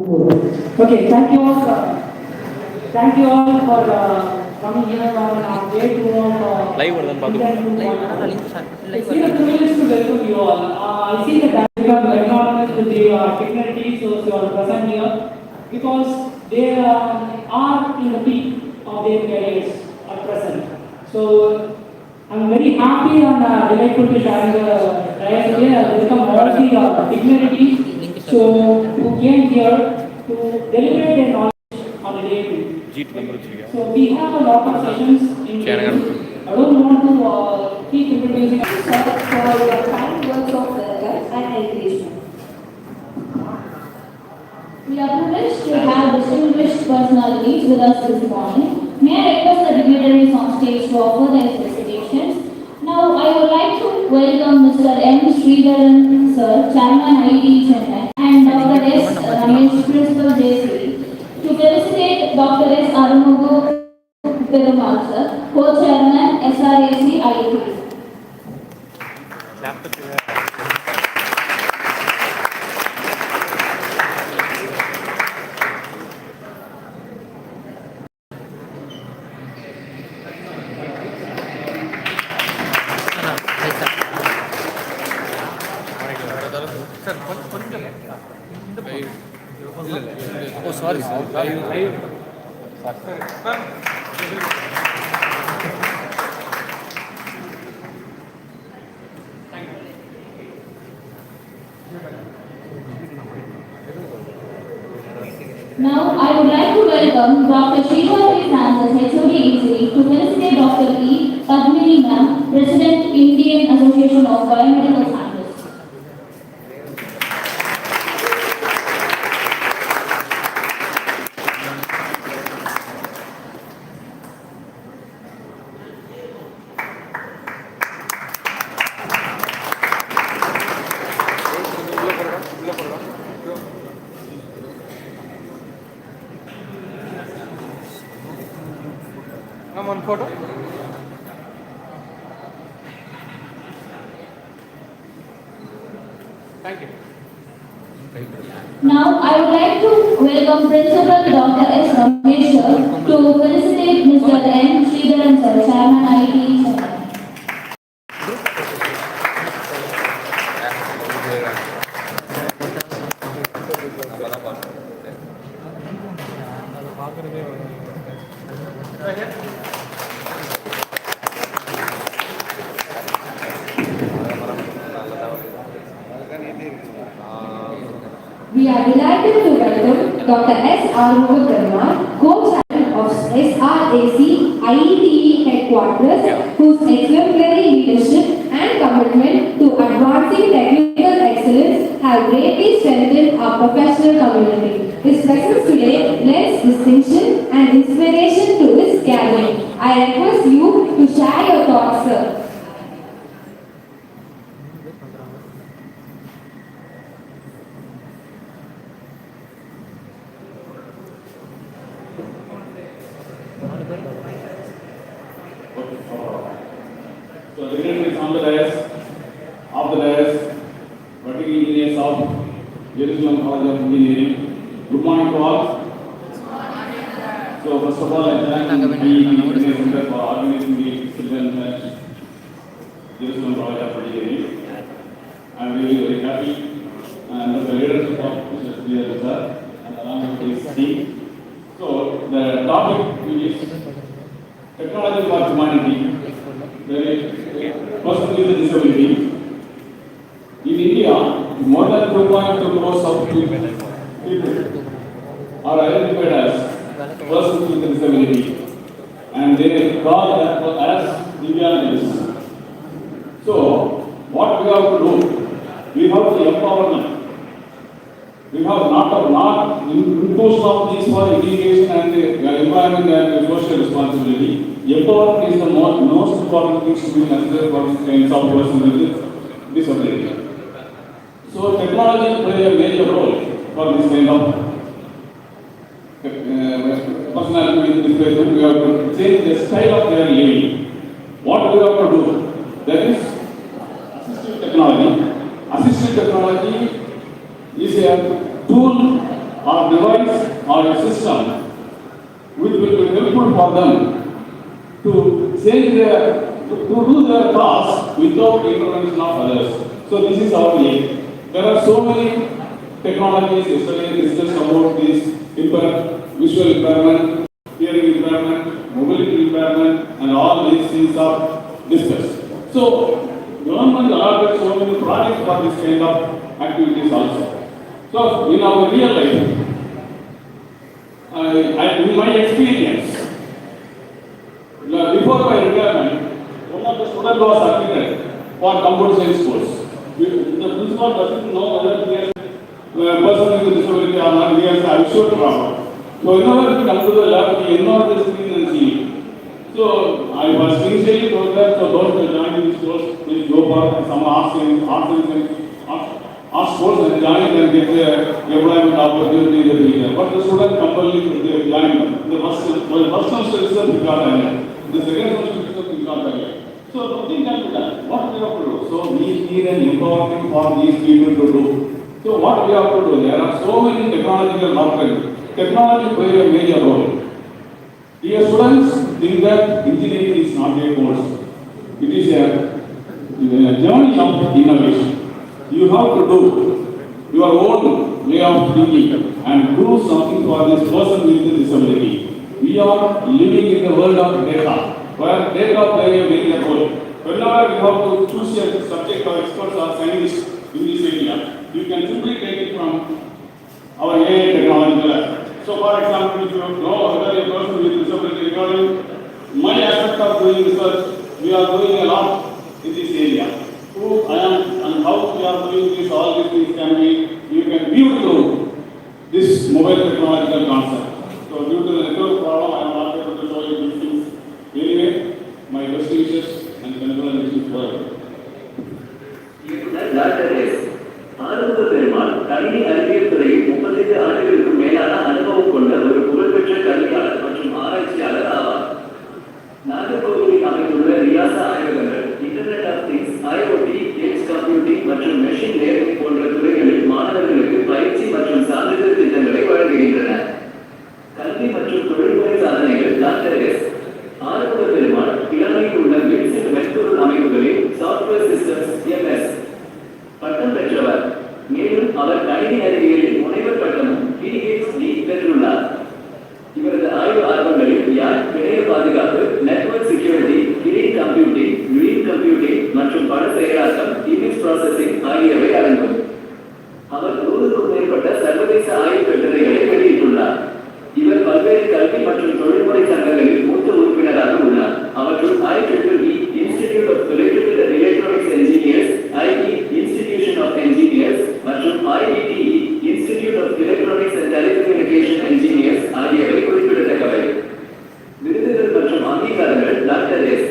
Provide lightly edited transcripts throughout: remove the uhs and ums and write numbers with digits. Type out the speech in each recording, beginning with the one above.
Okay, thank you all for coming here on day two of Live or It's been a privilege to welcome you all. I see that you have acknowledged the dignitaries who are present here because they are in the peak of their careers at present. So I'm very happy and delightful to share the dais here. I welcome all the dignitaries who came here to deliberate their knowledge on the day two. So we have a lot of sessions in day two. I don't want to keep introducing For your kind words of welcome and encouragement. We are privileged to have distinguished personalities with us this morning. May I request the dignitaries on stage to offer their felicitations. Now, I would like to welcome Mr. M. Sridharan, Sir, Chairman IIT Chennai, and Dr. S. Ramesh, Principal JCE, to felicitate Dr. S. Arumugu Perumal, Sir, Co-Chairman SRAC IIT. Oh, sorry, sir. Now, I would like to welcome Dr. Sridhar Francis, HOD to felicitate Dr. E. Padmini Ma'am, President, Indian Association of Biomedical Scientists. Come on, photo. Thank you. Now, I would like to welcome Principal Dr. S. Ramesh to felicitate Mr. N. Sridharan, Sir, Chairman IIT Chennai. We are delighted to welcome Dr. S. Arumugu Perumal, co-chairman of SRAC IETE headquarters, whose exemplary leadership and commitment to advancing technical excellence have greatly strengthened our professional community. His presence today lends distinction and inspiration to this gathering. I request you to share your thoughts, sir. So the dignitaries on the dais, off the dais, vertical engineers of Jerusalem College of Engineering. Good morning to all. So first of all, I thank the Engineering Center for organizing the Children Jerusalem College of Engineering. I am really very happy and the leadership of Mr. Sridhar sir and along with his team. So the topic is technology for humanity. Person with a disability. In India, more than 2.2 crores of people are identified as persons with a disability, and they call that as Divyangas. So, what we have to do? We have to empowerment. We have not inclusion of these for education and environment and social responsibility. Empowerment is the most important thing to be considered for these kinds of persons with disability. So technology plays a major role for this kind of personality with disability. We have to change the style of their living. What we have to do? That is assistive technology. Assistive technology is a tool or device or a system which will be helpful for them to change to do their task without intervention of others. So this is our aim. There are so many technologies. Yesterday we discussed about this visual impairment, hearing impairment, mobility impairment, and all these things are discussed. So government allotted so many projects for this kind of activities also. So in our real life, in my experience, before my retirement, one of the students was admitted for computer science course. The principal doesn't know whether he has a person with disability or not, he has a visual problem. So whenever he comes to the lab, he ignores the screen and see. So I was initially told that, so those who join this course, please go for some arts course and join and get the employment opportunity in the future. But the student completely join. The first semester itself we got again. The second semester itself we got again. So nothing can be done. What we have to do? So we need an empowerment for these people to do. So what we have to do? There are so many technological doctrines. Technology plays a major role. Dear students, think that engineering is not a course. It is a journey of innovation. You have to do your own way of thinking and do something for this person with disability. We are living in the world of data, where data play a major role. Whenever you have to choose a subject or experts or scientists in this area, you can simply take it from our AI technology. So for example, if you know whether a person with disability regarding my aspect of doing research, we are doing a lot in this area. Who I am and how we are doing this, all these things can be, you can view to this mobile technological concept. So due to the network problem, I am not able to show you these things. Anyway, my best wishes and congratulations for it. ஆறுமுக பெருமாள் கணினி அறிவியல் துறையில் 35 ஆண்டுகளுக்கு மேலான அனுபவம் கொண்ட ஒரு புகழ்பெற்ற கல்வியாளர் மற்றும் ஆராய்ச்சியாளர் ஆவார். நாகர்கோவிலில் அமைந்துள்ள ரியாசா ஆய்வகங்கள் internet of things, IOT, edge computing மற்றும் மெஷின் லேர்னிங் போன்ற துறைகளில் மாணவர்களுக்கு பயிற்சி மற்றும் சான்றிதழ் திட்டங்களை வழங்குகின்றன. கல்வி மற்றும் தொழில்முறை சாதனைகள் டாக்டர் எஸ். ஆறுமுக பெருமாள் இலங்கையில் உள்ள வில்சன் மென்பொருள் அமைப்புகளில் சாஃப்ட்வேர் சிஸ்டம்ஸ் எம்எஸ் பட்டம் பெற்றவர். மேலும் அவர் கணினி அறிவியலில் முனைவர் பட்டமும் PhD பெற்றுள்ளார். இவரது ஆய்வு ஆர்வங்களில் இணைய பாதுகாப்பு, நெட்வொர்க் செக்யூரிட்டி, கிரீன் கம்ப்யூட்டிங் மற்றும் பட செயலாக்கம், இமேஜ் ப்ராசஸிங் ஆகியவை அடங்கும். அவர் 100க்கும் மேற்பட்ட சர்வதேச ஆய்வு கட்டுரைகளை வெளியிட்டுள்ளார். இவர் பல்வேறு கல்வி மற்றும் தொழில்முறை சங்கங்களில் மூத்த உறுப்பினராக உள்ளார். அவற்றுள் IEEE institute of electrical and electronics engineers, IE institution of engineers மற்றும் IETE institute of electronics and telecommunication engineers ஆகியவை குறிப்பிடத்தக்கவை. விருதுகள் மற்றும் அங்கீகாரங்கள் டாக்டர் எஸ்.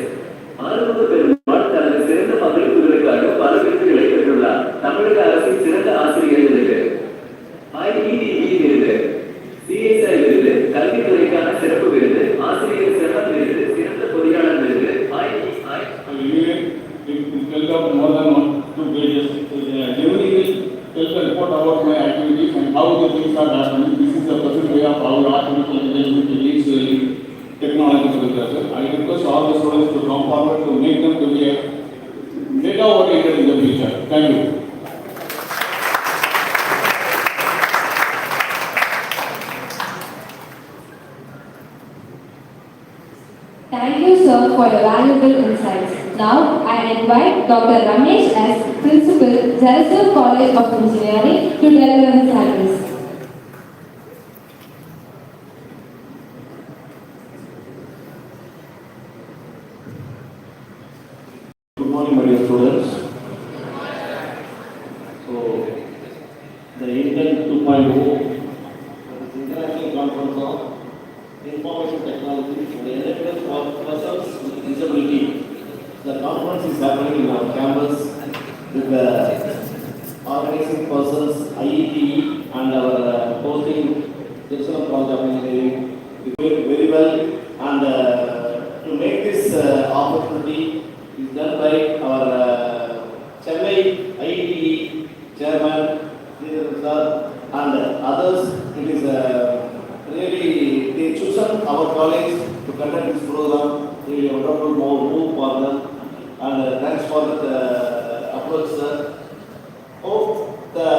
ஆறுமுக பெருமாள் தனது சிறந்த பங்களிப்புகளுக்காக பல விருதுகளை பெற்றுள்ளார். தமிழக அரசின் சிறந்த ஆசிரியர் விருது, IETE விருது, CSI விருது, கல்வித்துறைக்கான சிறப்பு விருது, ஆசிரியர் சிறப்பு விருது, சிறந்த பொறியாளர் விருது, More than 1-2 pages. Every will tell the report about my activities and how the things are happening. This is the present way of how artificial intelligence leads technological research. I request all the students to come forward to make them to be data oriented in the future. Thank you. Thank you, sir, for your valuable insights. Now, I invite Dr. Ramesh as Principal, Jerusalem College of Engineering, to deliver his address. Good morning, my dear students. So, the Indian 2.0, that is International Conference of Information Technology for the Enablers for Persons with Disability. The conference is happening in our campus with the organizing persons, IETE, and our hosting Jerusalem College of Engineering. We work very well, and to make this opportunity is done by our Chennai IETE chairman, Sir, and others. It colleagues to conduct this program. Really a wonderful move for them. And thanks for the approach, sir. Hope the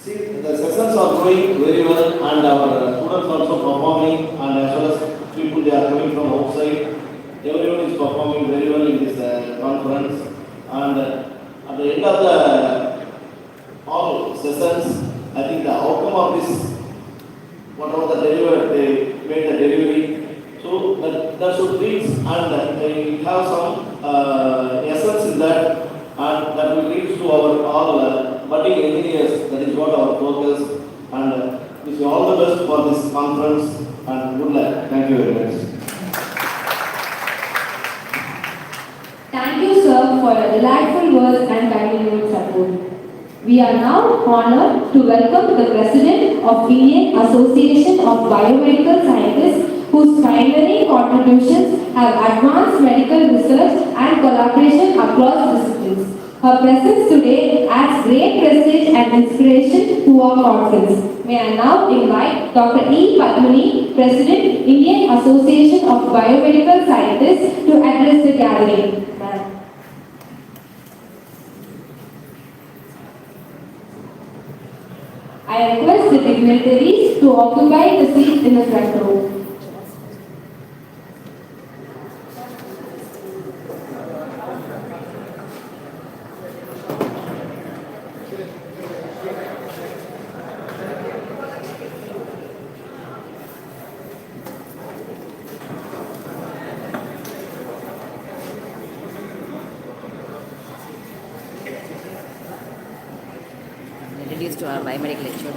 sessions are going very well, and our students also performing, and as well as people they are coming from outside. Everyone is performing very well in this conference. And at the end of the all sessions, I think the outcome of this, whatever the delivery, they made the delivery. So that should reach, and they have some essence in that, and that will reach to our all budding engineers. That is what our focus. And wish you all the best for this conference, and good luck. Thank you very much. Thank you, sir, for your delightful words and continued support. We are now honored to welcome the President of Indian Association of Biomedical Scientists, whose pioneering contributions have advanced medical research and collaboration across disciplines. Her presence today adds great prestige and inspiration to our conference. May I now invite Dr. E. Padmini, President, Indian Association of Biomedical Scientists, to address the gathering. Ma'am. I request the dignitaries to occupy the seats in the front row. Introduced to our biomedical lecture.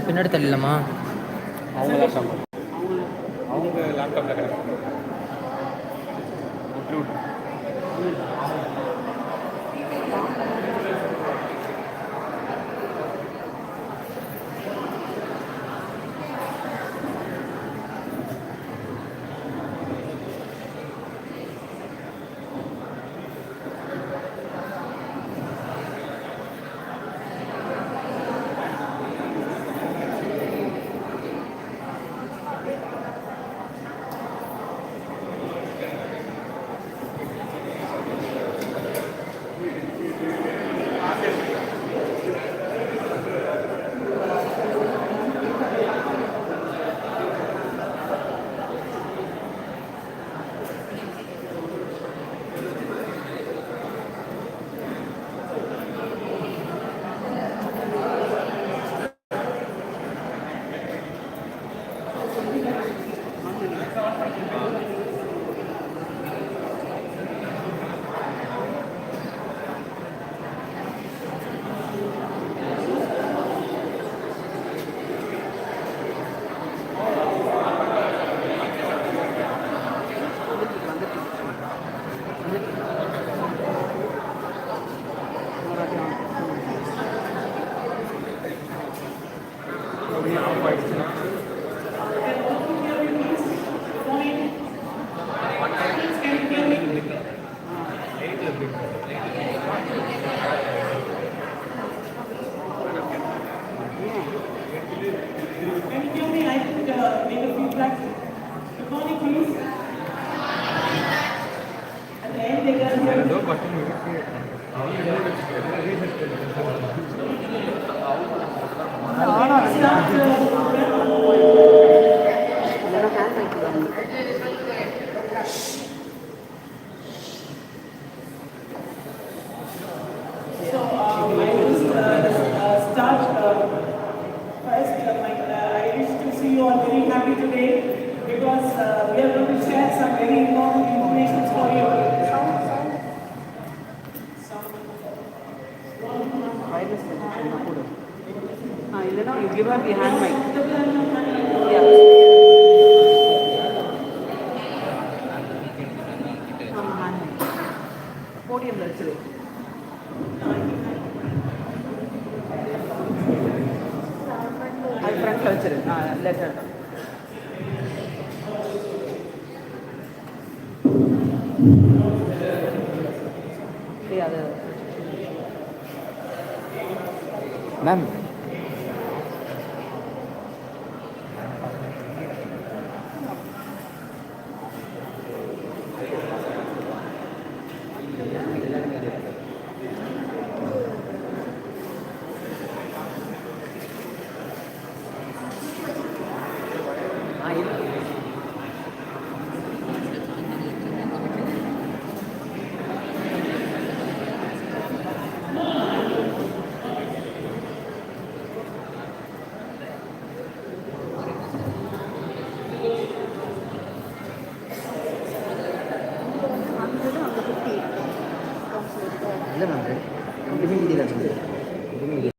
பின்னாடி தள்ளலாமா? அவங்க laptop அவங்க லேப்டாப்பில் கிடையாது. Can you give me, I think, make a feedback? Good morning, please. At the end, they can hear. So, I will start first. I wish to see you all very happy today because we are going to share some very important information for you. You give her the hand mic. Podium lecture. Front culture. Let her. Ma'am. ಇಲ್ಲ ma'am dimming ಇದೆಯಲ್ಲ dimming ಇದೆ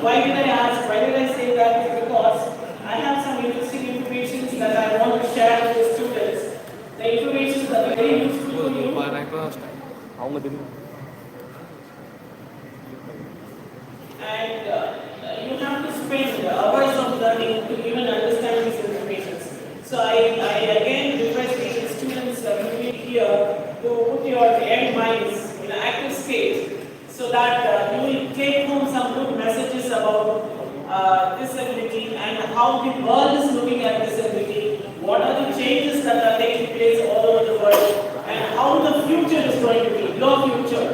Why did I ask? Why did I say that? Is because I have some interesting information that I want to share with the students. The information that are very useful to you. And you have to spend hours of learning to even understand these information. So I again request the students here to put your young minds in an active state, so that you will take home some good messages about disability and how the world is looking at disability, what are the changes that are taking place all over the world, and how the future is going to be, your future.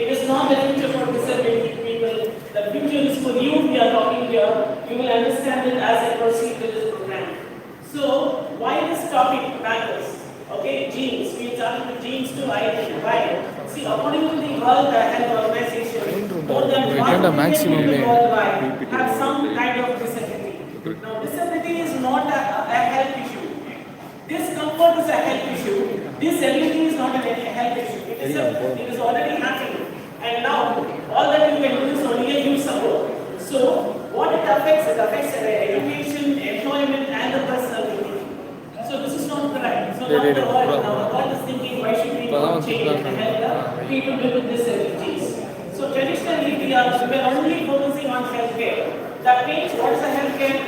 It is not the future for disability people, the future is for you. We are talking here. You will understand it as I proceed with this program. So, why this topic matters? Okay, genes. We are starting with genes to ID. Why? See, according to the World Health Organization, more than 1 billion people worldwide have some kind of disability. Now, disability is not a health issue. Discomfort is a health issue. Disability is not a health issue. It is already happening. And now, all that you can do is only a use support. So, what it affects education, employment, and the personality. So, this is not correct. So, now the world is thinking, why should we not change and help people with disabilities? So, traditionally, we are only focusing on healthcare. That means, what is the healthcare?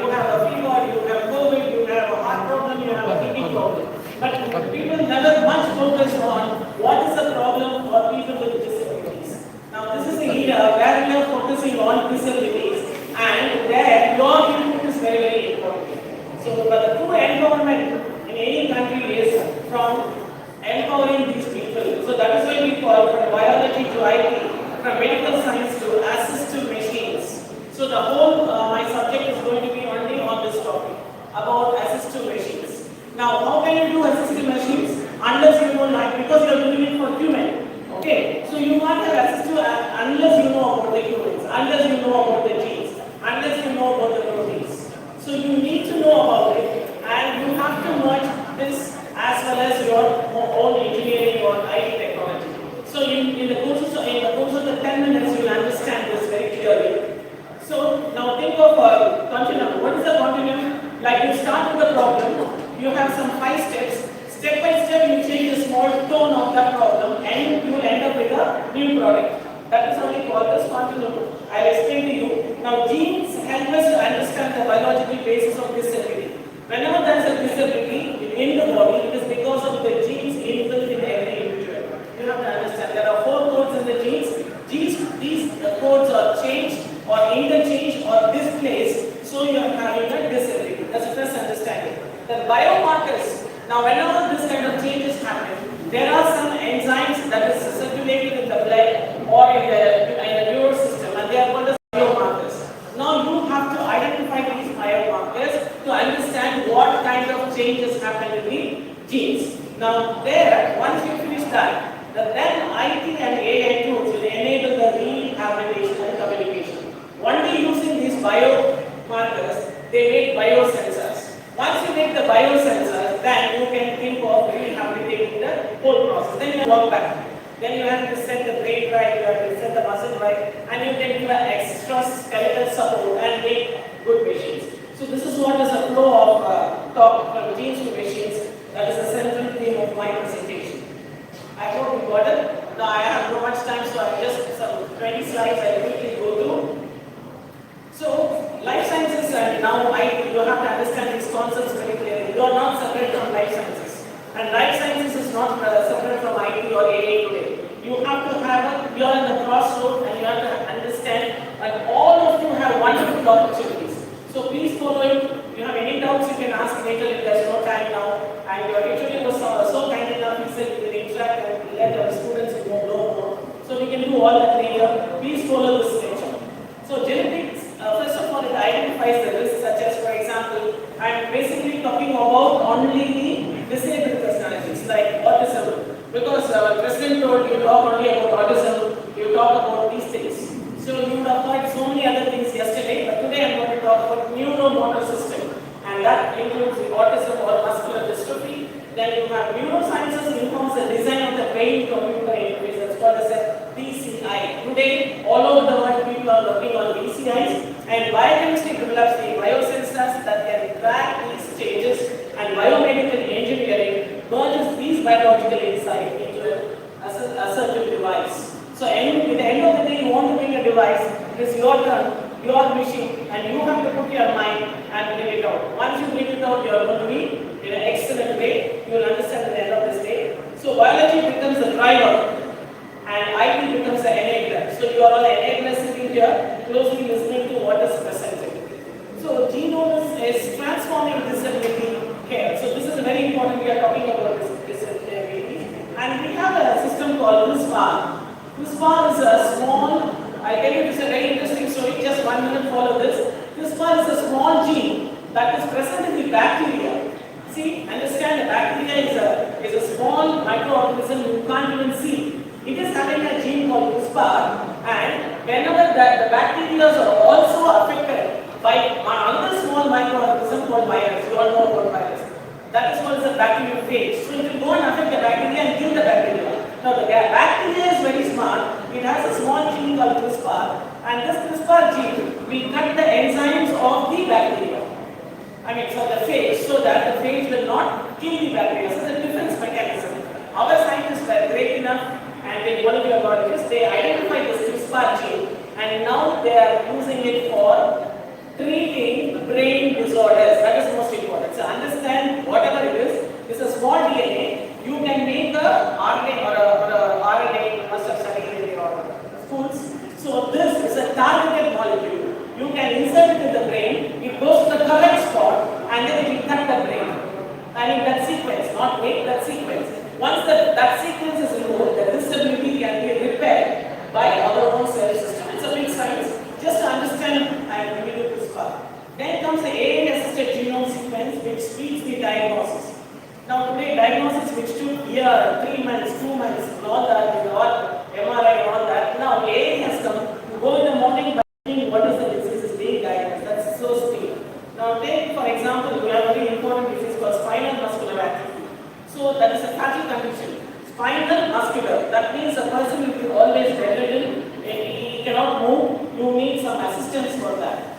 You have a fever, you have COVID, you have a heart problem, you have a kidney problem. But people never much focus on what is the problem for people with disabilities. Now, this is the era where we are focusing on disabilities, and where your input is very, very important. So, but the true empowerment in any country is from empowering these people. So, that is why we call from biology to IT. from medical science to assistive machines. So the whole my subject is going to be only on this topic about assistive machines. Now, how can you do assistive machines unless you know like because you are doing it for human? Okay, so you can't have assistive unless you know about the humans, unless you know about the genes, unless you know about the proteins. So you need to know about it, and you have to merge this as well as your own engineering or IT technology. So in the course of the 10 minutes, you will understand this very clearly. So now think of a continuum. What is a continuum? Like you start with a problem, you have some 5 steps. Step by step, you change a small tone of that problem, and you will end up with a new product. That is how we call this continuum. I will explain to you. Now, genes help us to understand the biological basis of disability. Whenever there is a disability in the body, it is because of the genes inbuilt in every individual. You have to understand there are 4 codes in the genes. These codes are changed or interchanged or displaced, so you are having a disability. That's the first understanding. The biomarkers. Now, whenever this kind of changes happen, there are some enzymes that is circulated in the blood or in the neural system, and they are called as biomarkers. Now, you have to identify these biomarkers to understand what kind of changes happen in the genes. Now, once you finish that, then IT and AI tools will enable the rehabilitation and communication. Only using these biomarkers, they make biosensors. Once you make the biosensor, then you can think of rehabilitating the whole process. Then you work back. Then you have to set the brain right, you have to set the muscle right, and you can give an extra skeletal support and make good machines. So this is what is a flow of talk from genes to machines. That is the central theme of my presentation. I hope you got it. Now I have no much time, so I just some 20 slides I will quickly go through. So, life sciences and now IT, you have to understand these concepts very clearly. You are not separate from life sciences. And life sciences is not separate from IT or AI today. You have to you are in the crossroad and you have to understand that all of you have wonderful opportunities. So please follow it. If you have any doubts, you can ask later if there is no time now. And your lecturer was so kind enough, he said we will interact and let our students know more. So we can do all that later. Please follow this lecture. So genetics. First of all, it identifies the risks, such as, for example, I'm basically talking about only the disabled personalities, like autism. Because President told you talk only about autism, you talk about these things. So you would have heard so many other things yesterday, but today I'm going to talk about neuromotor system. And that includes the autism or muscular dystrophy. Then you have neurosciences informs the design of the brain-computer interface, that's called as a BCI. Today, all over the world, people are working on BCIs, and biochemistry develops the biosensors that can track these changes, and biomedical engineering merges these biological insights into a certain device. So, at the end of the day, you want to make a device, it is your turn, your machine, and you have to put your mind and bring it out. Once you bring it out, you are going to be in an excellent way. You will understand at the end of this day. So, biology becomes the driver, and IT becomes the enabler. So you are all enablers sitting here, closely listening to what is presented. So genome is transforming disability care. So this is very important. We are talking about disability, and we have a system called CRISPR. CRISPR is a small. I tell you, this is a very interesting story. Just 1 minute. Follow this. CRISPR is a small gene that is present in the bacteria. See, understand the bacteria is a small microorganism you can't even see. It is having a gene called CRISPR, and whenever the bacteria are also affected by another small microorganism called virus, you all know about virus. That is called the bacteriophage. So it will go and affect the bacteria and kill the bacteria. Now the bacteria is very smart. It has a small gene called CRISPR, and this CRISPR gene will cut the enzymes of the bacteria. So the phage, so that the phage will not kill the bacteria. So it's a defense mechanism. Our scientists were great enough, and in one of your biologists, they identified this CRISPR gene, and now they are using it for treating brain disorders. That is most important. So understand whatever it is, it's a small DNA. You can make a RNA or a RNA, you must have studied in your schools. So this is a targeted molecule. You can insert it in the brain, it goes to the correct spot, and then it will cut the brain. In that sequence, not make that sequence. Once that sequence is removed, the disability can be repaired by our own cell system. It's a big science. Just to understand, I will give you this part. Then comes the AI-assisted genome sequence, which speeds the diagnosis. Now today, diagnosis which took year, 3 months, 2 months, and all that, with all MRI and all that. Now AI has come. You go in the morning by thinking what is the disease is being diagnosed. That's so speed. Now take for example, we have a very important disease called spinal muscular atrophy. So that is a fatal condition. Spinal muscular. That means a person will be always bedridden. He cannot move. You need some assistance for that.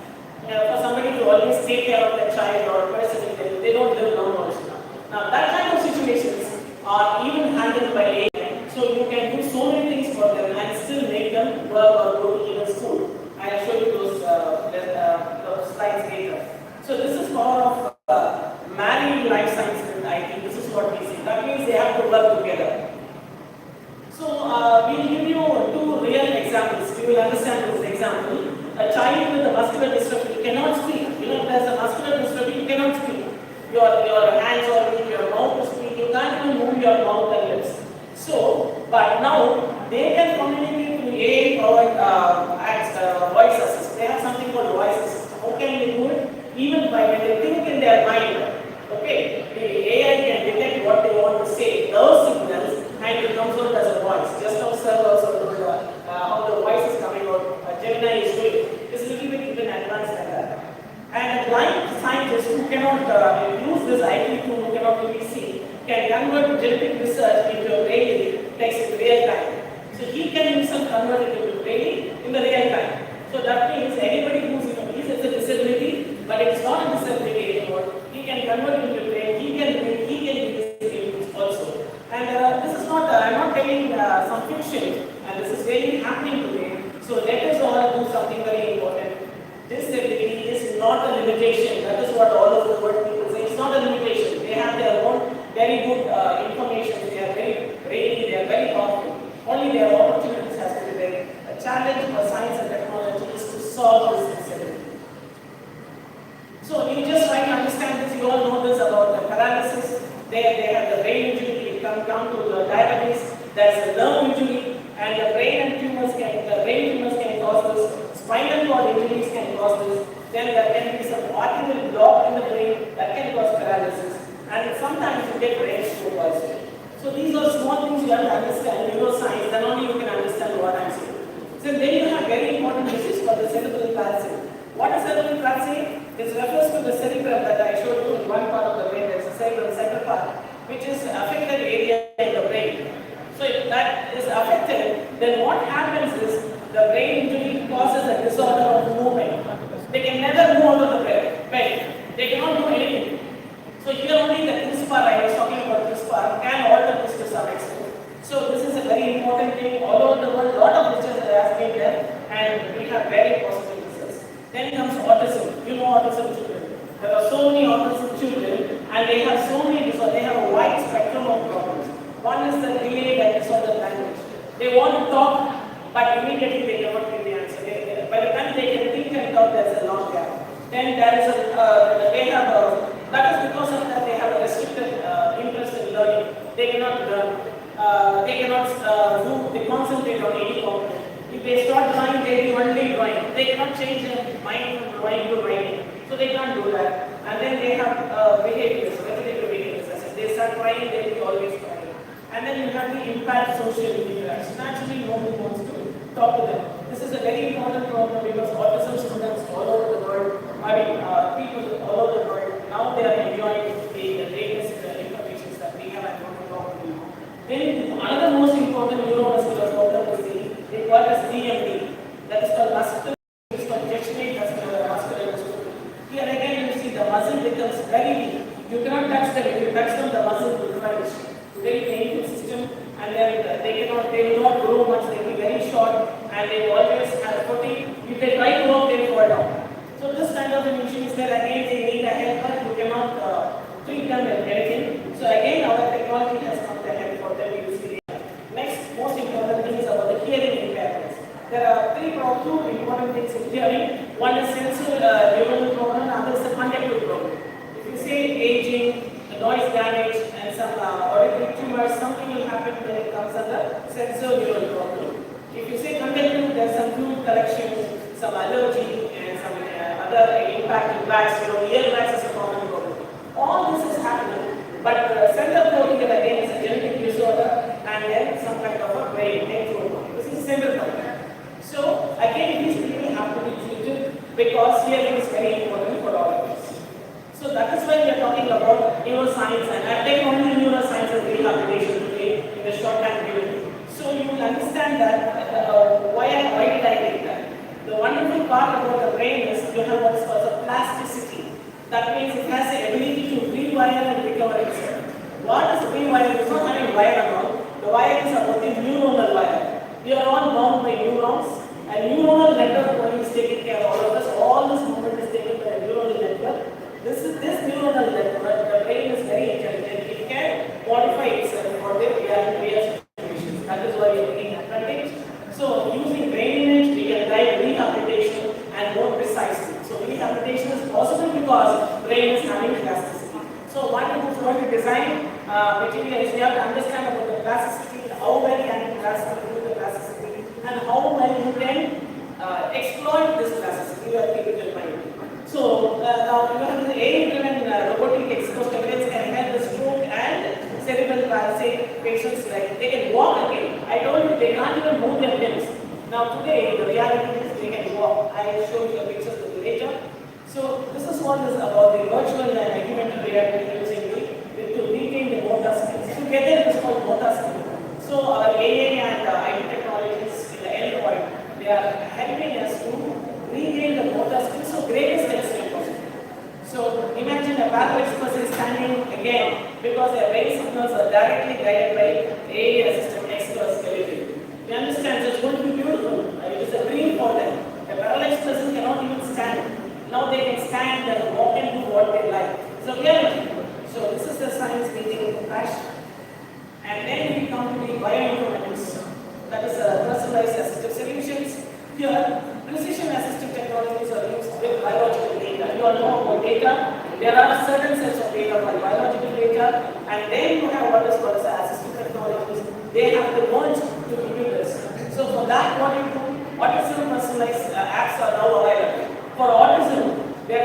For somebody to always take care of the child or person, they don't live long also. Now that kind of situations are even handled by AI. So you can do so many things for them and still make them work or go to even school. I'll show you those slides later. So this is power of marrying life science with IT. This is what we see. That means they have to work together. So we'll give you 2 real examples. You will understand this example. A child with a muscular dystrophy cannot speak. You know, if there's a muscular dystrophy, you cannot speak. Your hands are weak, your mouth is weak, you can't even move your mouth and lips. So, but now they can communicate through AI-powered voice assist. They have something called voice assist. How can they do it? Even by when they think in their mind, okay, the AI can detect what they want to say, those signals, and it comes out as a voice. Just now, sir also told how the voice is coming out. Gemini is doing it. It's a little bit even advanced than that. And a blind scientist who cannot use this IT tool, who cannot really see, can convert genetic research into a braille text in real time. So he can himself convert it into braille in the real time. So that means anybody who's it's a disability, but it's not a disability anymore. He can convert it into braille. He can be disabled also. And this is not. I'm not telling some fiction, and this is really happening today. So let us all do something very important. Disability is not a limitation. That is what all of the world people say. It's not a limitation. They have their own very good information. They are very ready. They are very powerful. Only their opportunities has to be there. A challenge for science and technology is to solve this disability. So you just try to understand this. You all know this about the paralysis. They have the brain injury. It can come to the diabetes. There's a nerve injury, and the brain tumors can cause this. Spinal cord injuries can cause this. Then there can be some arterial block in the brain that can cause paralysis. And sometimes you get brain stroke also. So these are small things you have to understand. Neuroscience, then only you can understand what I'm saying. So then you have very important disease called the cerebral palsy. What is cerebral palsy? This refers to the cerebrum that I showed you in one part of the brain. There's a cerebral part, which is affected area in the brain. So if that is affected, then what happens is the brain injury causes a disorder of movement. They can never move out of the bed. They cannot do anything. So here only the CRISPR, I was talking about CRISPR, can alter this to some extent. So this is a very important thing. All over the world, a lot of research has been there, and we have very positive results. Then comes autism. You know autism children. There are so many autism children, and they have so many disorders. They have a wide spectrum of problems. One is the delayed and disordered language. They want to talk, but immediately they cannot give the answer. By the time they can think and talk, there's a long gap. Then there is that is because of that they have a restricted interest in learning. They cannot learn. They concentrate on any component. If they start drawing, they will only drawing. They cannot change their mind from drawing to writing. So they can't do that. And then they have behaviors, repetitive behaviors. They start crying, they will be always crying. And then you have the impact social interaction. Naturally, nobody wants to talk to them. This is a very important problem because autism students all over the world, people all over the world, now they are enjoying the latest information that we have and want to talk to you. Then another most important neuromuscular problem is they call it as DMD. That is called muscular dystrophy. Here again you see the muscle becomes very weak. You cannot touch them. If you touch them, the muscle will crunch. Very painful system, and then they will not grow much. They will be very short, and they will always have fatigue. If they try to walk, they will fall down. So this kind of an issue is there. Again, they need a helper. You cannot treat them with anything. So again, our technology has come to help for them to use it. Next, most important thing is about the hearing impairments. There are two important things in hearing. One is sensory neuronal problem, and other is the conjunctive problem. If you say aging, noise damage, and some auditory tumors, something will happen when it comes under sensorineural problem. If you say conjunctive, there's some fluid collection, some allergy, and some other impact impacts. Ear wax is a common problem. All this is happening, but the central throat again is a genetic disorder, and then some kind of a brain neck throat. This is central throat. So again, these people have to be treated because hearing is very important for all of us. So that is why we are talking about neuroscience, and I take only neuroscience as rehabilitation today in the short time given. So you will understand that why did I take that? The wonderful part about the brain is you have what's called a plasticity. That means it has the ability to rewire and recover itself. What is rewire? It's not having wire at all. The wire is about the neuronal wire. We are all bound by neurons, and neuronal network is taking care of all of us. All this movement is taken by a neuronal network. This neuronal network, the brain is very intelligent. It can modify itself for the real situations. That is why we are taking advantage. So using brain image, we can drive rehabilitation and more precisely. So rehabilitation is possible because brain is having plasticity. So what we design materials, we have to understand about the plasticity, how well can you do the plasticity, and how well you can exploit this plasticity. You have to keep it in mind. So now you have the AI-driven robotic exoskeletons can help the stroke and cerebral palsy patients, like they can walk again. I told you they can't even move their limbs. Now today the reality is they can walk. I will show you the pictures a little later. So this is what is about the virtual and augmented reality using to regain the motor skills. Together it is called motor skills. So our AI and IT technologies in the end point, they are helping us to regain the motor skills so greatest extent possible. So imagine a paralyzed person standing again because their brain signals are directly guided by AI assisted exoskeleton. You understand? So it's going to be beautiful. It is a dream for them. A paralyzed person cannot even stand. Now they can stand and walk and do what they like. So reality. So this is the science meeting compassion. And then we come to the bioinformatics. That is personalized assistive solutions. Here, precision assistive technologies are used with biological data. You all know about data. There are certain sets of data for biological data, and then you have what is called as assistive technologies. They have to merge to give you this. So for that, what you do, autism personalized apps are now available. For autism, there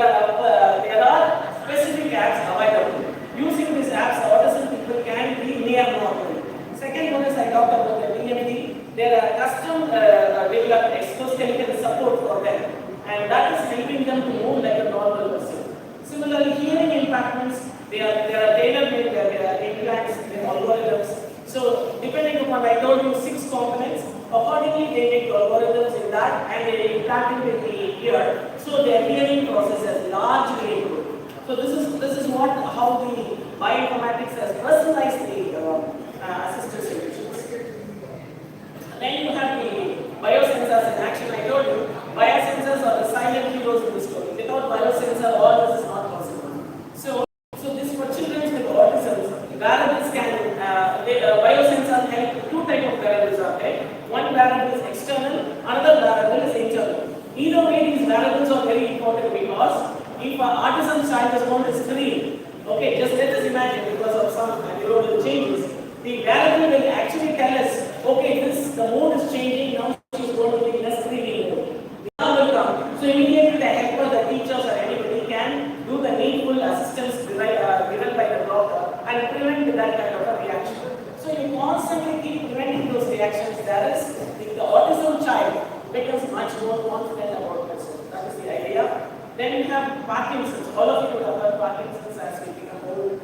are specific apps available. Using these apps, autism people can be near normal. Second one is I talked about the DMD. There are custom developed exoskeleton support for them, and that is helping them to move like a normal person. Similarly, hearing impactments, they are tailor-made, they are implants, they are algorithms. So depending upon, I told you 6 components, accordingly they make algorithms in that and they implant it in the ear. So their hearing process has largely improved. So this is how the bioinformatics has personalized the assistive solutions. Then you have the biosensors in action. I told you, biosensors are the silent heroes in the story. Without biosensor, all this is not possible. So this for children with autism, variables can, biosensors help. 2 types of variables are there. One variable is external, another variable is internal. Either way, these variables are very important because if an autism child is going to scream, okay, just let us imagine because of some neuronal changes, the variable will actually tell us, okay, the mode is changing, now she's going to be in a screaming mode. The alarm will come. So immediately the helper, the teachers or anybody can do the needful assistance given by the doctor and prevent that kind of a reaction. So you constantly keep preventing those reactions. There is the autism child becomes much more confident about themselves. That is the idea. Then you have Parkinson's. All of you would have heard Parkinson's as we become old.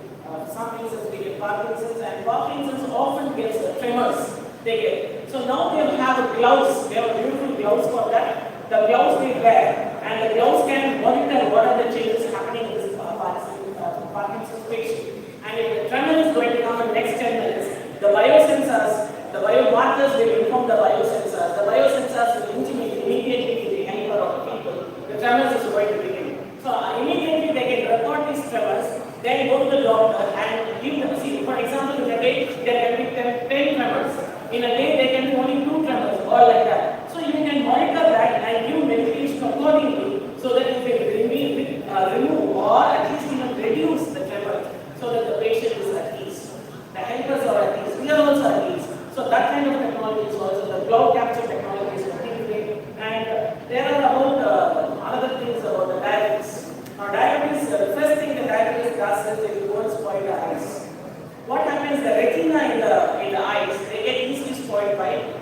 Some reasons we get Parkinson's, and Parkinson's often gets tremors. They get. So now they have gloves. They have beautiful gloves for that. The gloves they wear, and the gloves can monitor what are the changes happening in this Parkinson's patient. And if the tremor is going to come in the next 10 minutes, the biosensors, the biomarkers will inform the biosensors. The biosensors will intimate immediately to the helper of the people. The tremors is going to begin. So immediately they can record these tremors, then go to the doctor and give them. See, for example, in a day there can be 10 tremors. In a day there can be only 2 tremors, or like that. So you can monitor that and give medication accordingly, so that you can remove or at least even reduce the tremor, so that the patient is at ease. The helpers are at ease. We are also at ease. So that kind of technology is also the cloud capture technology.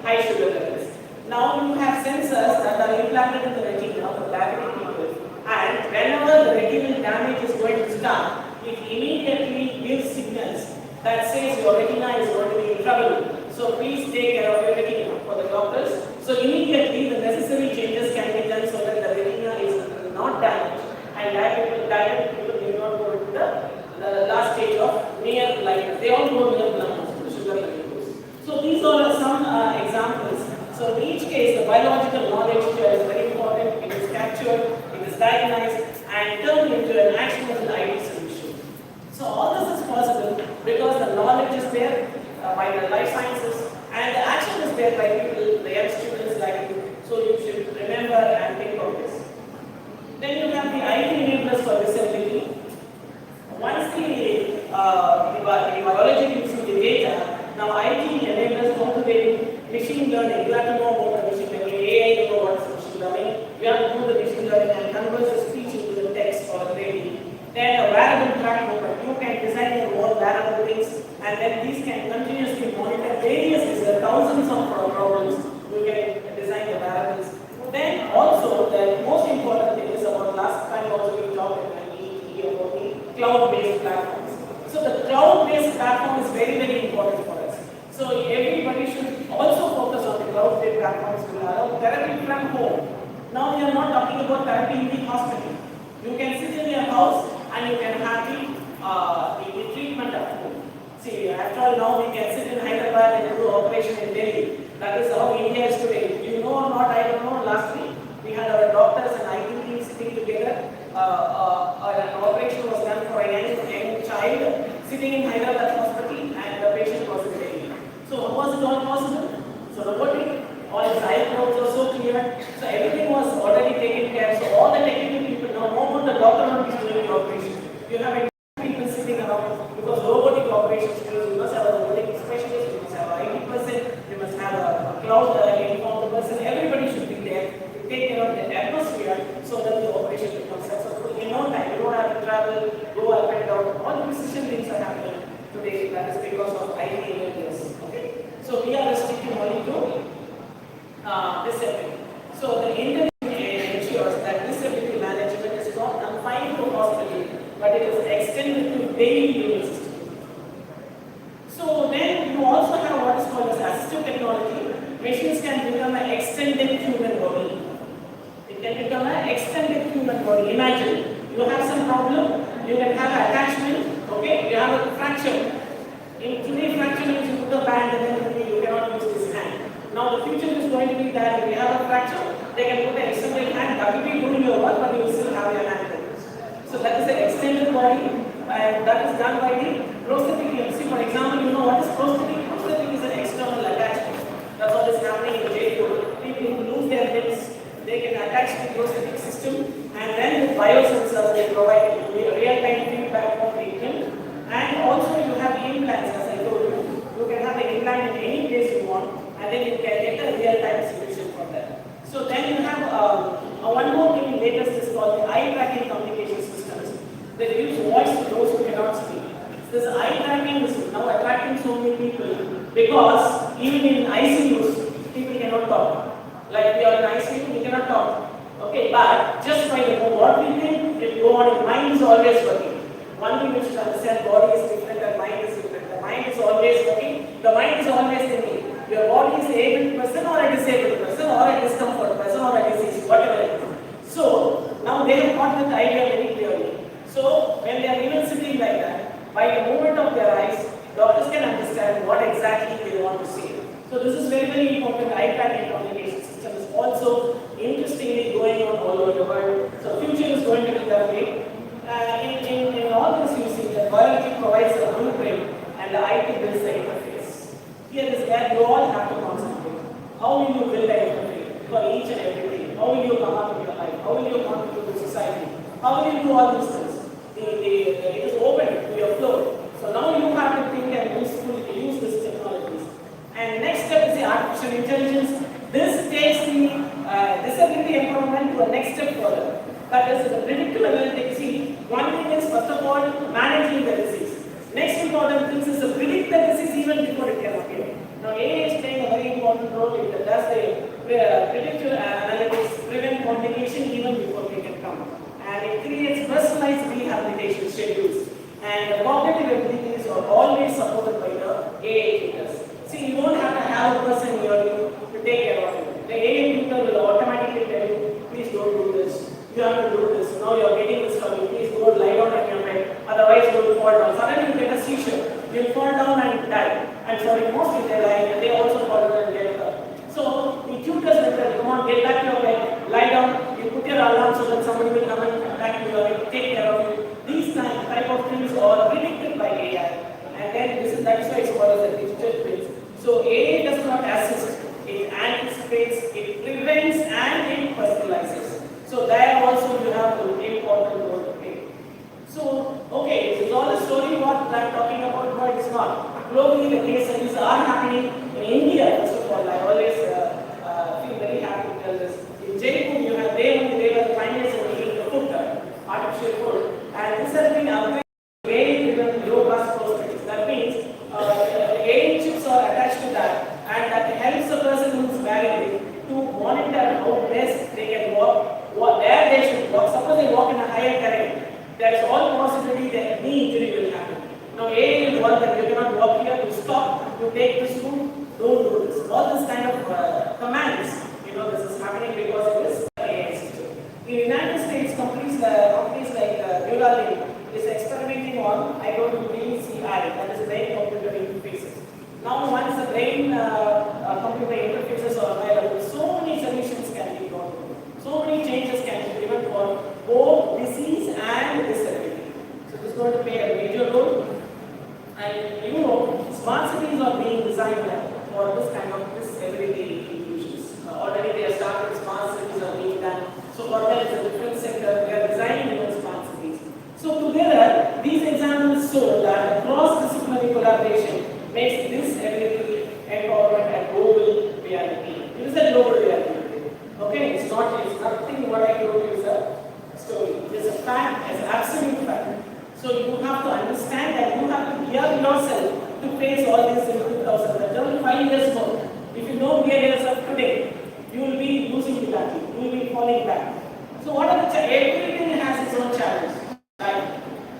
high sugar levels. Now you have sensors that are implanted in the retina for diabetic people, and whenever the retinal damage is going to start, it immediately gives signals that says your retina is going to be in trouble. So please take care of your retina for the doctors. So immediately the necessary changes can be done so that the retina is not damaged and diabetic people do not go into the last stage of near blindness. They all go near blindness, the sugar level. So these are some examples. So in each case, the biological knowledge here is very important. It is captured, it is diagnosed, and turned into an actionable IT solution. So all this is possible because the knowledge is there by the life sciences, and the action is there by people, the young students like you. So you should remember and think of this. Then you have the IT enablers for disability. Once the biology gives you the data, now IT enablers how to do machine learning. You have to know about the machine learning. AI, you know what is machine learning. You have to do the machine learning and convert the speech into the text or a grading. Then a variable track movement. You can design your own variable things, and then these can continuously monitor various thousands of problems. You can design the variables. Then also the most important thing is about last time also we talked about the cloud-based platforms. So the cloud-based platform is very, very important for us. So everybody should also focus on the cloud-based platforms to allow therapy from home. Now we are not talking about therapy in the hospital. You can sit in your house and you can have the treatment at home. See, after all now we can sit in Hyderabad and do operation in Delhi. That is how India is today. Do you know or not? I don't know. Last week we had our doctors and IT team sitting together. An operation was done for a young child sitting in Hyderabad hospital, and the patient was in Delhi. So how was it all possible? So robotic, all its eyebrows were so clear. So everything was already taken care. So all the technical people now know what the doctor not is doing the operation. You have people sitting around because robotic operations you must have a robotic specialist, you must have an IT person, you must have a cloud informed person. Everybody should be there to take care of the atmosphere so that the operation becomes successful in no time. You don't have to travel, go up and down. All the precision things are happening today. That is because of IT enablers. Okay, so we are restricting only to disability. So the internet ensures that disability management is not confined to hospital, but it is extended to daily living system. So then you also have what is called as assistive technology. Machines can become an extended human body. It can become an extended human body. Imagine you have some problem, you can have an attachment, okay, you have a fracture. In today fracture means you put a band and then you cannot use this hand. Now the future is going to be that if you have a fracture, they can put an extended hand, that will be doing your work, but you will still have your hand. So that is the extended body, and that is done by the prosthetic limb. See, for example, you know what is prosthetic? Prosthetic is an external attachment. That's what is happening in jail. People who lose their limbs, they can attach the prosthetic system, and then with biosensors they provide real-time feedback from the limb. And also you have implants, as I told you. You can have the implant in any place you want, and then you can get a real-time solution from that. So then you have one more thing latest is called the eye tracking communication systems. They use voice to those who cannot speak. This eye tracking is now attracting so many people because even in ICUs, people cannot talk. Like we are in ICU, we cannot talk. Okay, but just by the what we think, it go on, mind is always working. One thing you should understand, body is different and mind is different. The mind is always working, the mind is always thinking. Your body is able person or a disabled person or a discomfort person or a disease, whatever it is. So now they have got the idea very clearly. So when they are even sitting like that, by the movement of their eyes, doctors can understand what exactly they want to say. So this is very, very important. Eye tracking communication system is also interestingly going on all over the world. So future is going to be that way. In all this you see that biology provides a blueprint and the IT builds the interface. Here is where you all have to concentrate. How will you build an interface for each and everything? How will you come up with your life? How will you contribute to society? How will you do all these things? It is open to your flow. So now you have to think and use these technologies. And next step is the artificial intelligence. This takes the disability empowerment to a next step further. That is the predictive analytics. See, one thing is first of all managing the disease. Next important thing is to predict the disease even before it can appear. Now AI is playing a very important role. It does the predictive analytics, prevent complication even before they can come. And it creates personalized rehabilitation schedules. And cognitive abilities are always supported by the AI tutors. See, you don't have to have a person near you to take care of you. The AI tutor will automatically tell you, please don't do this. You have to do this. Now you are getting this trouble. Please don't lie down on your bed. Otherwise you will fall down. Suddenly you get a seizure. You'll fall down and die. And sorry, mostly they die and they also fall down and get hurt. So the tutors will tell, come on, get back to your bed, lie down, you put your alarm so that somebody will come and back to your bed, take care of you. These type of things are predicted by AI. And then that is why it's called as a digital twins. So AI does not assist, it anticipates, it prevents and it personalizes. So there also you have an important role to play. So, okay, this is all the story what I'm talking about, but it's not. Globally, the case studies are happening in India. First of all, I always feel very happy to tell this. In Jaipur, you have they were the pioneers in making the food, artificial food, and this has been upgraded to AI-driven low-cost prosthetics. That means AI chips are attached to that, and that helps the person who is wearing it to monitor how best they can walk, where they should walk. Suppose they walk in a higher terrain, there is all possibility that knee injury will happen. Now AI will work that you cannot walk here, you stop, you take this route, don't do this. All this kind of commands, this is happening because it is AI system. In the United States, companies like Neuralink is experimenting on IoT, that is brain computer interfaces. Now once the brain computer interfaces are available, so many solutions can be brought. So many changes can be driven for both disease and disability. So this is going to play a major role. And smart cities are being designed for this kind of disability inclusions. Already they have started, smart cities are being done. So for that is a different sector, they are designing even smart cities. So together, these examples show that cross-disciplinary collaboration makes this ability empowerment a global reality. It is a global reality. Okay, it's nothing what I told you is a story. It is a fact, it's an absolute fact. So you have to understand that you have to gear yourself to face all this in 2000. 5 years more. If you don't gear yourself today, you will be losing the battle. You will be falling back. So what are the everything has its own challenge. Like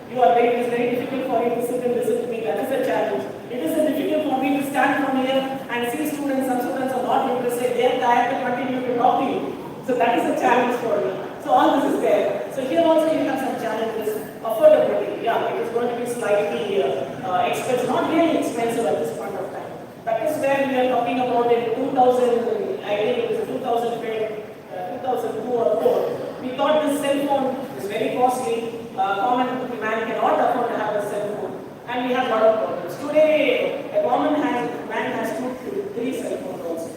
it is very difficult for you to sit and listen to me. That is a challenge. It is difficult for me to stand from here and see students. Some students are not interested. Yet I have to continue to talk to you. So that is a challenge for me. So all this is there. So here also you have some challenges. Affordability, yeah, it is going to be slightly expensive, not really expensive at this point of time. That is where we are talking about in 2000, I think it was 2002 or 4. We thought this cell phone is very costly, common man cannot afford to have a cell phone, and we have a lot of problems. Today, a common man has 2 to 3 cell phones also.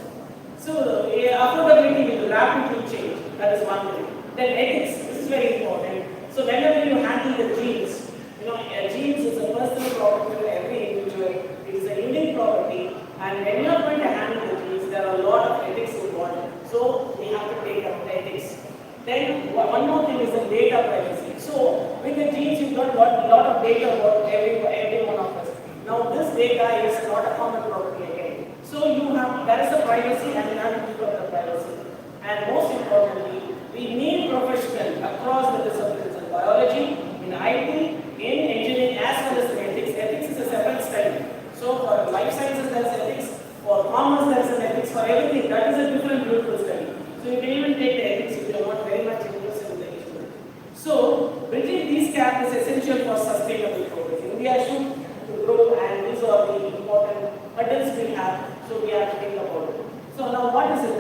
So affordability will rapidly change, that is one thing. Then ethics, this is very important. So whenever you handle the genes, genes is a personal property of every individual. It is a unique property, and when you are going to handle the genes, there are a lot of ethics involved. So we have to take up the ethics. Then one more thing is the data privacy. So with the genes, you've got a lot of data about every one of us. Now this data is not a common property again. So there is a privacy, and you have to keep up the privacy. And most importantly, we need professionals across the disciplines in biology, in IT, in engineering, as well as in ethics. Ethics is a separate study. So for life sciences, there is ethics. For commerce, there is an ethics. For everything, that is a different beautiful study. So you can even take the ethics if you are not very much interested in the issue. So bridging these gaps is essential for sustainable progress. India should grow, and these are the important hurdles we have. So we have to think about it. So now what is it?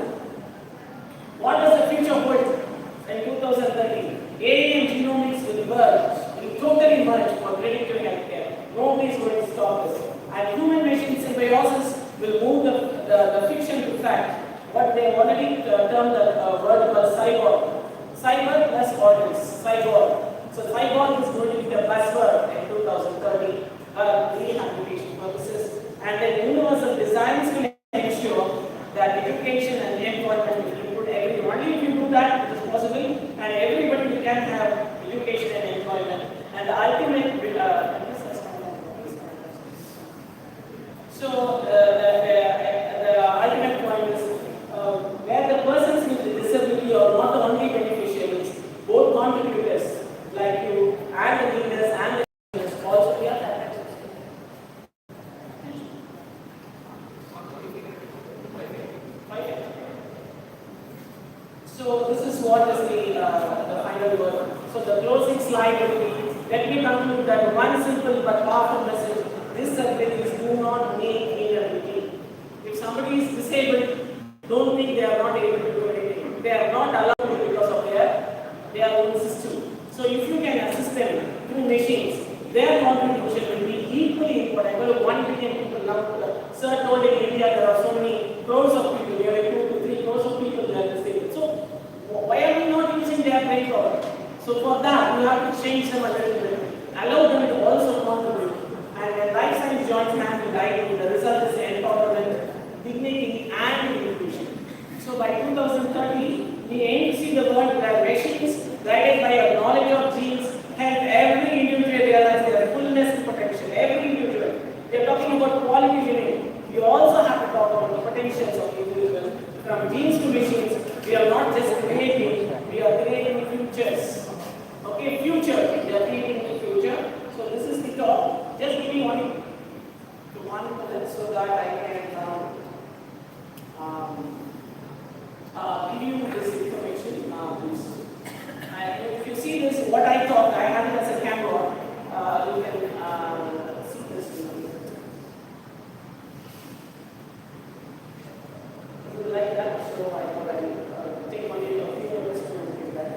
What does the future hold? In 2030, AI and genomics will totally merge for predictive healthcare. Nobody is going to stop this. And human-machine symbiosis will move the fiction to fact. What they already termed the word called cyborg. Cyber plus organs, cyborg. So cyborg is going to be the buzzword in 2030, rehabilitation purposes. And then universal designs will ensure that education and employment will include everyone. Only if you do that, it is possible, and everybody can have education and employment. And the ultimate, so the contributors like you and the leaders and the students also we are that. So this is what is the final word. So the closing slide will be, let me conclude that one simple but powerful message. This subject is do not make inability. If somebody is disabled, don't think they are not able to do anything. They are not allowed to because of their own system. So if you can assist them through machines, their contribution will be equally important. Well, 1 billion people now. Sir told in India there are so many crores of people, there are 2 to 3 crores of people that are disabled. So why are we not using their brain power? So for that, we have to change them a little bit, allow them to also contribute. And when life science joins hands with IT, the result is empowerment, dignity, and inclusion. So by 2030, we aim to see the world where machines, guided by a knowledge of genes, help every individual realize their fullness potential. Every individual. We are talking about quality living. We also have to talk about the potentials of individuals. From genes to machines, we are not just creating, we are creating futures. Okay, future. We are creating the future. So this is the talk. Just give me 1 minute so that I can give you this information. Please. If you see this, what I thought, I have it as a camera. You can see this. You like that? So I thought I would take 1 minute of videos to do that.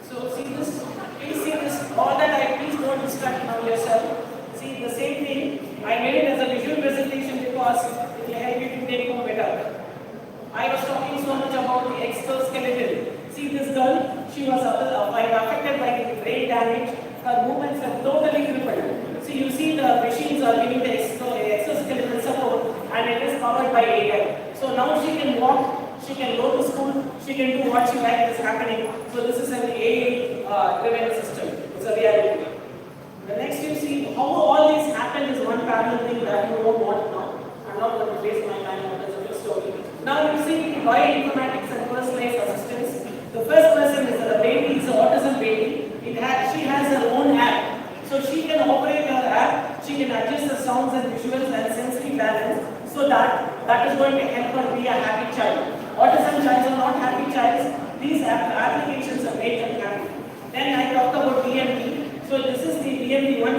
So see this, please see this, all that please don't distract now yourself. See the same thing, I made it as a visual presentation because it will help you to take home better. I was talking so much about the exoskeleton. See this girl, she was affected by the brain damage, her movements are totally crippled. See, you see the machines are giving the exoskeleton support and it is powered by AI. So now she can walk, she can go to school, she can do what she likes is happening. So this is an AI driven system. It's a reality. The next you see how all this happened is one parallel thing that you don't want now. I'm not going to waste my time on this other story. Now you see bioinformatics and personalized assistance. The first person is the baby, is an autism baby. She has her own app. So she can operate her app, she can adjust the sounds and visuals and sensory balance so that is going to help her be a happy child. Autism child are not happy childs. These applications are made them happy. Then I talked about DMD. So this is the DMD. One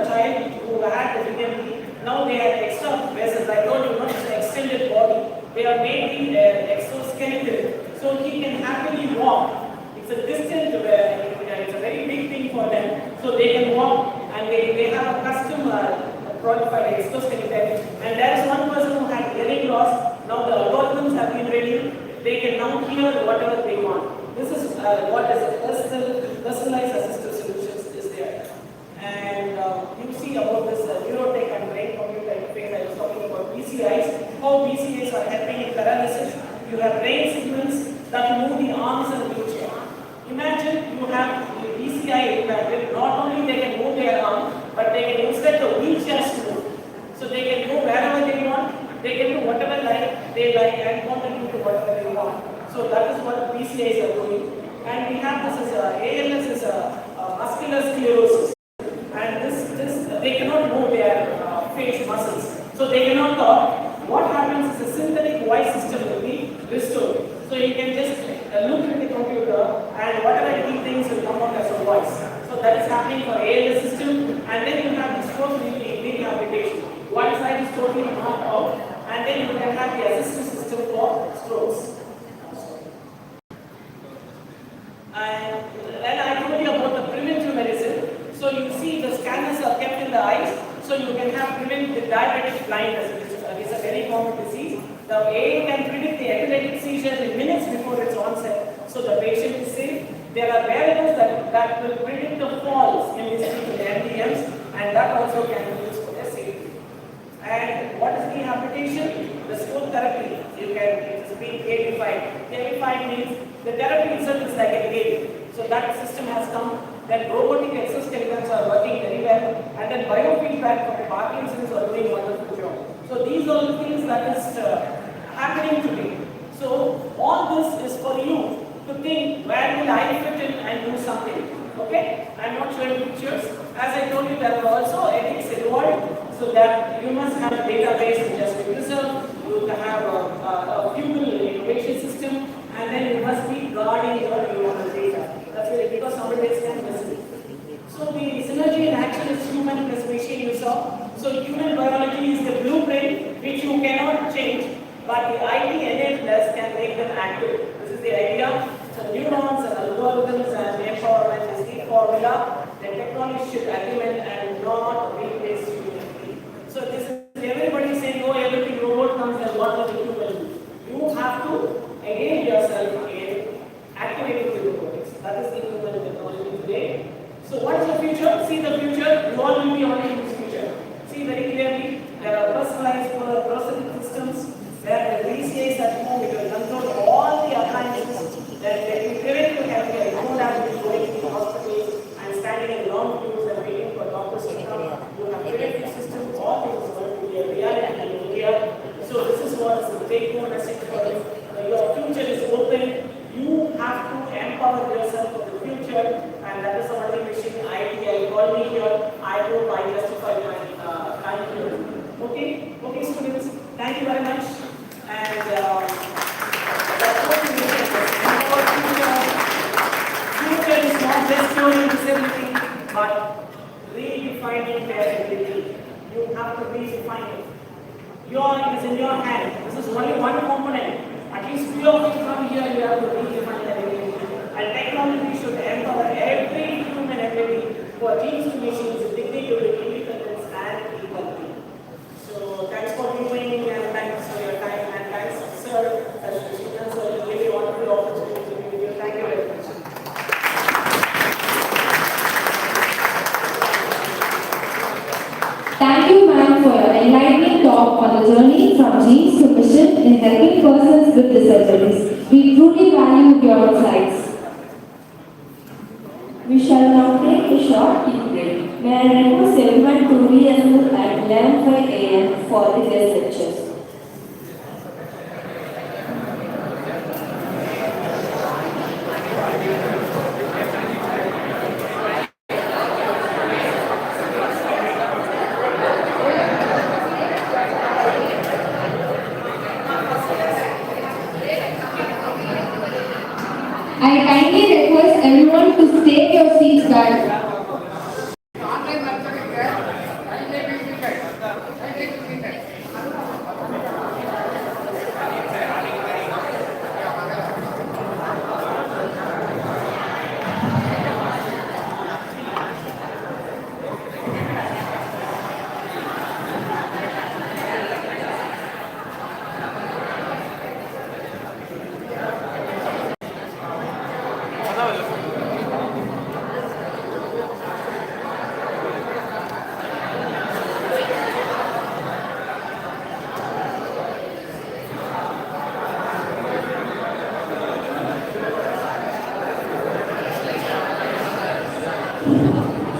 child who had the DMD. Now they have extra vessels. I told you, not the extended body. They are made the exoskeleton. So he can happily walk. It's a distant, it's a very big thing for them. So they can walk and they have a custom qualified exoskeleton. And there is one person who had hearing loss. Now the algorithms have been ready. They can now hear whatever they want. This is what is a personalized assistive solutions is there. And you see about this neurotech and brain computer interface. I was talking about BCIs. How BCIs are helping in paralysis. You have brain signals that move the arms and wheelchair. Imagine you have the BCI implanted. Not only they can move their arm, but they can instead the wheelchairs to move. So they can go wherever they want. They can do whatever they like and contribute to whatever they want. So that is what BCIs are doing. And we have this as ALS is muscular sclerosis. And this they cannot move their face muscles. So they cannot talk. What happens is a synthetic voice system will be restored. So you can just look at the computer and whatever key things will come out as a voice. So that is happening for ALS system. And then you have the stroke rehabilitation. One side is totally knocked out, and then you can have the assistive system for strokes. And then I told you about the preventive medicine. So you see the scanners are kept in the eyes, so you can have prevent the diabetic blindness, which is a very common disease. The AI can predict the epileptic seizure in minutes before its onset, so the patient is safe. There are variables that will predict the falls in these people, the MDMs, and that also can be used for their safety. And what is rehabilitation? The stroke therapy. You can, it is being gamified. Gamified means the therapy itself is like a game. So that system has come. Then robotic exoskeletons are working very well. And then biofeedback from Parkinson's are doing wonderful job. So these are the things that is happening today. So all this is for you to think, where will I fit in and do something? Okay? I'm not showing pictures. As I told you, there are also ethics involved, so that you must have a database which has to be preserved, you have a fuel innovation system, and then you must be guarding your data. That's why, because somebody else can miss it. So the synergy in action is human plus machine, you saw. So human biology is the blueprint which you cannot change, but the IT enablers can make them active. This is the idea. So neurons and algorithms and empowerment is the formula. The technology should augment and not replace humanity. So this is everybody saying, oh, everything robot comes and what will the human do? You have to engage yourself in activating the robotics. That is the human technology today. So what is the future? See the future. You all will be on in this future. See very clearly, there are personalized prosthetic systems where the DCA is at home, it will control all the appliances. Then they will pivot to healthcare. You don't have to be going to hospitals and standing in long queues and waiting for doctors to come. You have predictive system. All this is going to be a reality in India. So this is what is the take-home message for you. Your future is open. You have to empower yourself for the future, and that is the only mission I call me here. I hope I justify my time here. Okay? Okay, students. Thank you very much. And future is not just showing disability, but redefining their ability. You have to redefine it. It is in your hand. This is only one component. At least few of you from here, you have to redefine their ability. And technology should empower every human ability for teams to machines, dignity, independence, and equality. So thanks for viewing and thanks for your time and thanks, sir, as the students are really wonderful opportunity to be with you. Thank you very much. Thank you, ma'am, for your enlightening talk on the journey from genes to mission in helping persons with disabilities. We truly value your insights. We shall now take a short tea break. May I request everyone to reassemble at 11:05 a.m. for the guest lectures. I kindly request everyone to take your seats back.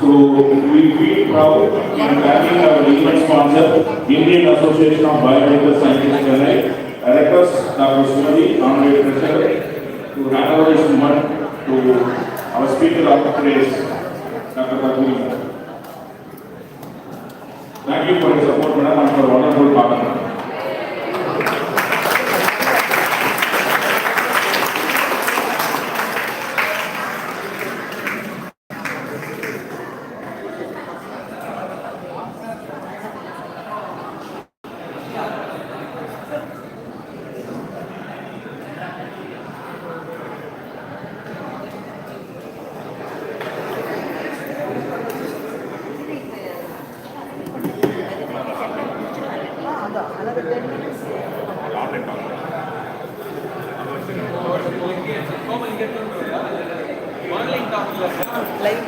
So we feel proud in having our event sponsor, Indian Association of Biomedical Scientists, Chennai. I request Dr. Sumati, Honorary President, to hand over this moment to our Speaker of Praise, Dr. Katuri. Thank you for your support, madam, and for wonderful partner. Live.